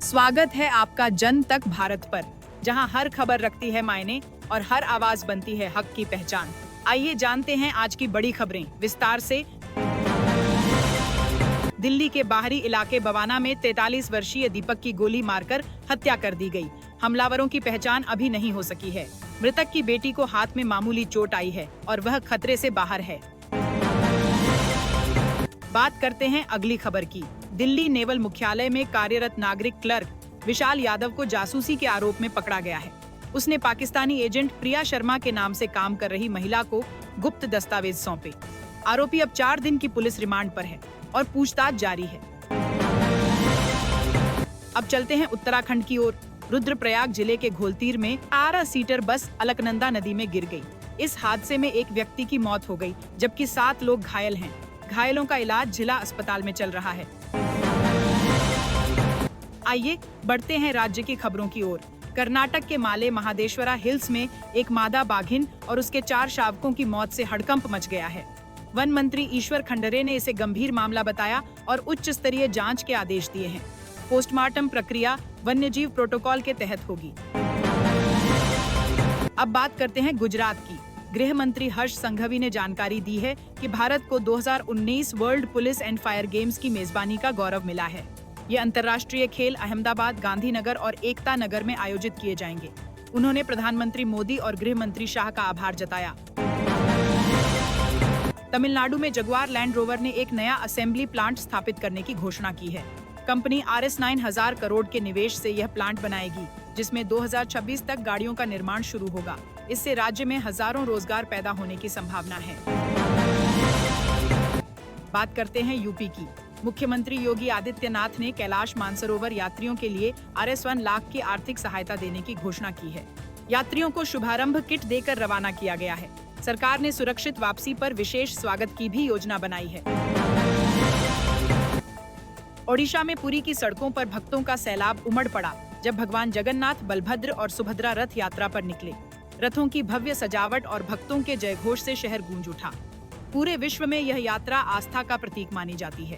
स्वागत है आपका जन तक भारत पर, जहां हर खबर रखती है मायने और हर आवाज बनती है हक की पहचान। आइए जानते हैं आज की बड़ी खबरें विस्तार से। दिल्ली के बाहरी इलाके बवाना में 43 वर्षीय दीपक की गोली मारकर हत्या कर दी गई। हमलावरों की पहचान अभी नहीं हो सकी है। मृतक की बेटी को हाथ में मामूली चोट आई है और वह खतरे से बाहर है। बात करते हैं अगली खबर की। दिल्ली नेवल मुख्यालय में कार्यरत नागरिक क्लर्क विशाल यादव को जासूसी के आरोप में पकड़ा गया है। उसने पाकिस्तानी एजेंट प्रिया शर्मा के नाम से काम कर रही महिला को गुप्त दस्तावेज सौंपे। आरोपी अब 4 दिन की पुलिस रिमांड पर है और पूछताछ जारी है। अब चलते हैं उत्तराखंड की ओर। रुद्रप्रयाग जिले के घोलतीर में 18 सीटर बस अलकनंदा नदी में गिर गई। इस हादसे में एक व्यक्ति की मौत हो गई, जबकि 7 लोग घायल हैं। घायलों का इलाज जिला अस्पताल में चल रहा है। आइए बढ़ते हैं राज्य की खबरों की ओर। कर्नाटक के माले महादेश्वरा हिल्स में एक मादा बाघिन और उसके 4 शावकों की मौत से हड़कंप मच गया है। वन मंत्री ईश्वर खंडरे ने इसे गंभीर मामला बताया और उच्च स्तरीय जांच के आदेश दिए हैं। पोस्टमार्टम प्रक्रिया वन्यजीव प्रोटोकॉल के तहत होगी। अब बात करते हैं गुजरात की। गृह मंत्री हर्ष संघवी ने जानकारी दी है कि भारत को 2019 world police and fire games की मेजबानी का गौरव मिला है। ये अंतर्राष्ट्रीय खेल अहमदाबाद, गांधीनगर और एकता नगर में आयोजित किए जाएंगे। उन्होंने प्रधानमंत्री मोदी और गृह मंत्री शाह का आभार जताया। तमिलनाडु में जगुआर लैंड रोवर ने एक नया असेंबली प्लांट स्थापित करने की घोषणा की है। कंपनी RS9 1000 करोड़ के निवेश से यह प्लांट बनाएगी, जिसमें 2026 तक गाड़ियों का निर्माण शुरू होगा। इससे राज्य में हजारों रोजगार पैदा होने की संभावना है। बात करते हैं यूपी की। मुख्यमंत्री योगी आदित्यनाथ ने कैलाश मानसरोवर यात्रियों के लिए RS1 लाख की आर्थिक सहायता देने की घोषणा की है। यात्रियों को शुभारंभ किट देकर रवाना किया गया है। सरकार ने सुरक्षित वापसी पर विशेष स्वागत की भी योजना बनाई है। ओडिशा में पुरी की सड़कों पर भक्तों का सैलाब उमड़ पड़ा, जब भगवान जगन्नाथ, बलभद्र और सुभद्रा रथ यात्रा पर निकले। रथों की भव्य सजावट और भक्तों के जयघोष से शहर गूंज उठा। पूरे विश्व में यह यात्रा आस्था का प्रतीक मानी जाती है।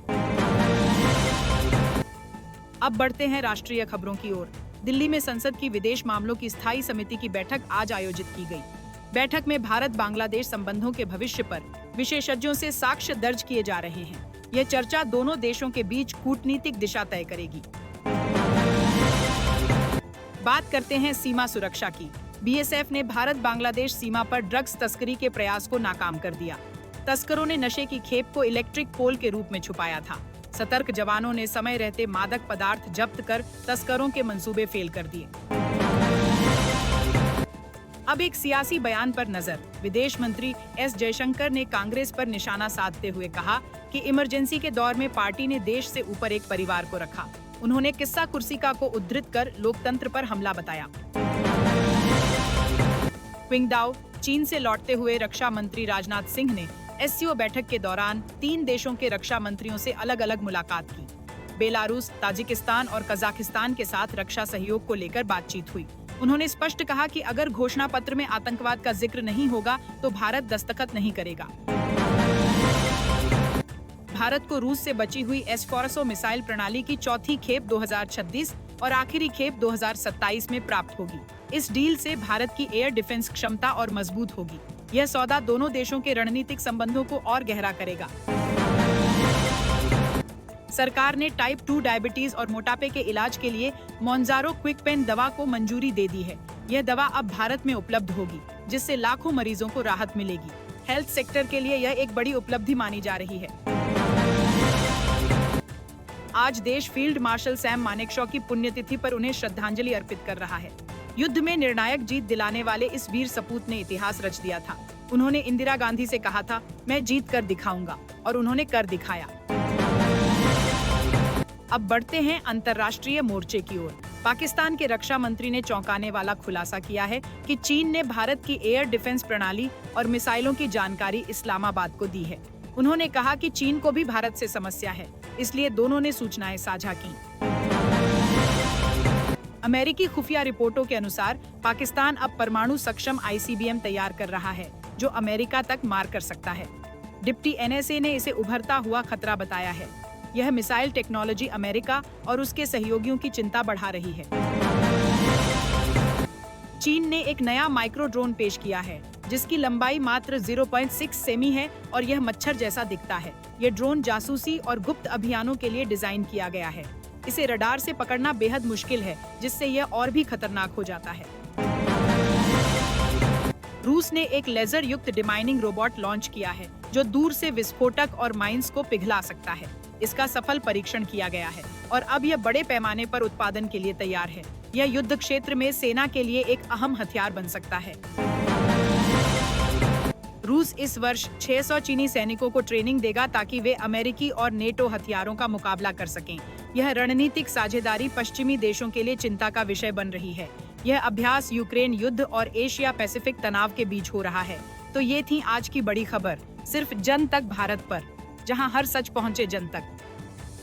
अब बढ़ते हैं राष्ट्रीय खबरों की ओर। दिल्ली में संसद की विदेश मामलों की स्थायी समिति की बैठक आज आयोजित की गई। बैठक में भारत बांग्लादेश संबंधों के भविष्य पर विशेषज्ञों से साक्ष्य दर्ज किए जा रहे हैं। यह चर्चा दोनों देशों के बीच कूटनीतिक दिशा तय करेगी। बात करते हैं सीमा सुरक्षा की। BSF ने भारत बांग्लादेश सीमा पर ड्रग्स तस्करी के प्रयास को नाकाम कर दिया। तस्करों ने नशे की खेप को इलेक्ट्रिक पोल के रूप में छुपाया था। सतर्क जवानों ने समय रहते मादक पदार्थ जब्त कर तस्करों के मंसूबे फेल कर दिए। अब एक सियासी बयान पर नजर। विदेश मंत्री S जयशंकर ने कांग्रेस पर निशाना साधते हुए कहा कि इमरजेंसी के दौर में पार्टी ने देश से ऊपर एक परिवार को रखा। उन्होंने किस्सा कुर्सिका को उद्धृत कर लोकतंत्र पर हमला बताया। क्विंगडाओ चीन से लौटते हुए रक्षा मंत्री राजनाथ सिंह ने SCO बैठक के दौरान 3 देशों के रक्षा मंत्रियों से अलग अलग मुलाकात की। बेलारूस, ताजिकिस्तान और कजाकिस्तान के साथ रक्षा सहयोग को लेकर बातचीत हुई। उन्होंने स्पष्ट कहा कि अगर घोषणा पत्र में आतंकवाद का जिक्र नहीं होगा तो भारत दस्तखत नहीं करेगा। भारत को रूस से बची हुई S-400 मिसाइल प्रणाली की चौथी खेप 2026 और आखिरी खेप 2027 में प्राप्त होगी। इस डील से भारत की एयर डिफेंस क्षमता और मजबूत होगी। यह सौदा दोनों देशों के रणनीतिक संबंधों को और गहरा करेगा। सरकार ने टाइप 2 डायबिटीज और मोटापे के इलाज के लिए मोन्जारो क्विक पेन दवा को मंजूरी दे दी है। यह दवा अब भारत में उपलब्ध होगी, जिससे लाखों मरीजों को राहत मिलेगी। हेल्थ सेक्टर के लिए यह एक बड़ी उपलब्धि मानी जा रही है। आज देश फील्ड मार्शल सैम मानेकशॉ की पुण्यतिथि पर उन्हें श्रद्धांजलि अर्पित कर रहा है। युद्ध में निर्णायक जीत दिलाने वाले इस वीर सपूत ने इतिहास रच दिया था। उन्होंने इंदिरा गांधी से कहा था, मैं जीत कर दिखाऊंगा, और उन्होंने कर दिखाया। अब बढ़ते हैं अंतर्राष्ट्रीय मोर्चे की ओर। पाकिस्तान के रक्षा मंत्री ने चौंकाने वाला खुलासा किया है कि चीन ने भारत की एयर डिफेंस प्रणाली और मिसाइलों की जानकारी इस्लामाबाद को दी है। उन्होंने कहा कि चीन को भी भारत से समस्या है, इसलिए दोनों ने सूचनाएं साझा की। अमेरिकी खुफिया रिपोर्टों के अनुसार पाकिस्तान अब परमाणु सक्षम ICBM तैयार कर रहा है, जो अमेरिका तक मार कर सकता है। डिप्टी NSA ने इसे उभरता हुआ खतरा बताया है। यह मिसाइल टेक्नोलॉजी अमेरिका और उसके सहयोगियों की चिंता बढ़ा रही है। चीन ने एक नया माइक्रो ड्रोन पेश किया है, जिसकी लंबाई मात्र 0.6 सेमी है और यह मच्छर जैसा दिखता है। यह ड्रोन जासूसी और गुप्त अभियानों के लिए डिजाइन किया गया है। इसे रडार से पकड़ना बेहद मुश्किल है, जिससे यह और भी खतरनाक हो जाता है। रूस ने एक लेजर युक्त डिमाइनिंग रोबोट लॉन्च किया है, जो दूर से विस्फोटक और माइंस को पिघला सकता है। इसका सफल परीक्षण किया गया है और अब यह बड़े पैमाने पर उत्पादन के लिए तैयार है। यह युद्ध क्षेत्र में सेना के लिए एक अहम हथियार बन सकता है। रूस इस वर्ष 600 चीनी सैनिकों को ट्रेनिंग देगा ताकि वे अमेरिकी और नेटो हथियारों का मुकाबला कर सकें। यह रणनीतिक साझेदारी पश्चिमी देशों के लिए चिंता का विषय बन रही है। यह अभ्यास यूक्रेन युद्ध और एशिया पैसिफिक तनाव के बीच हो रहा है। तो ये थी आज की बड़ी खबर, सिर्फ जन तक भारत पर, जहां हर सच पहुंचे जन तक।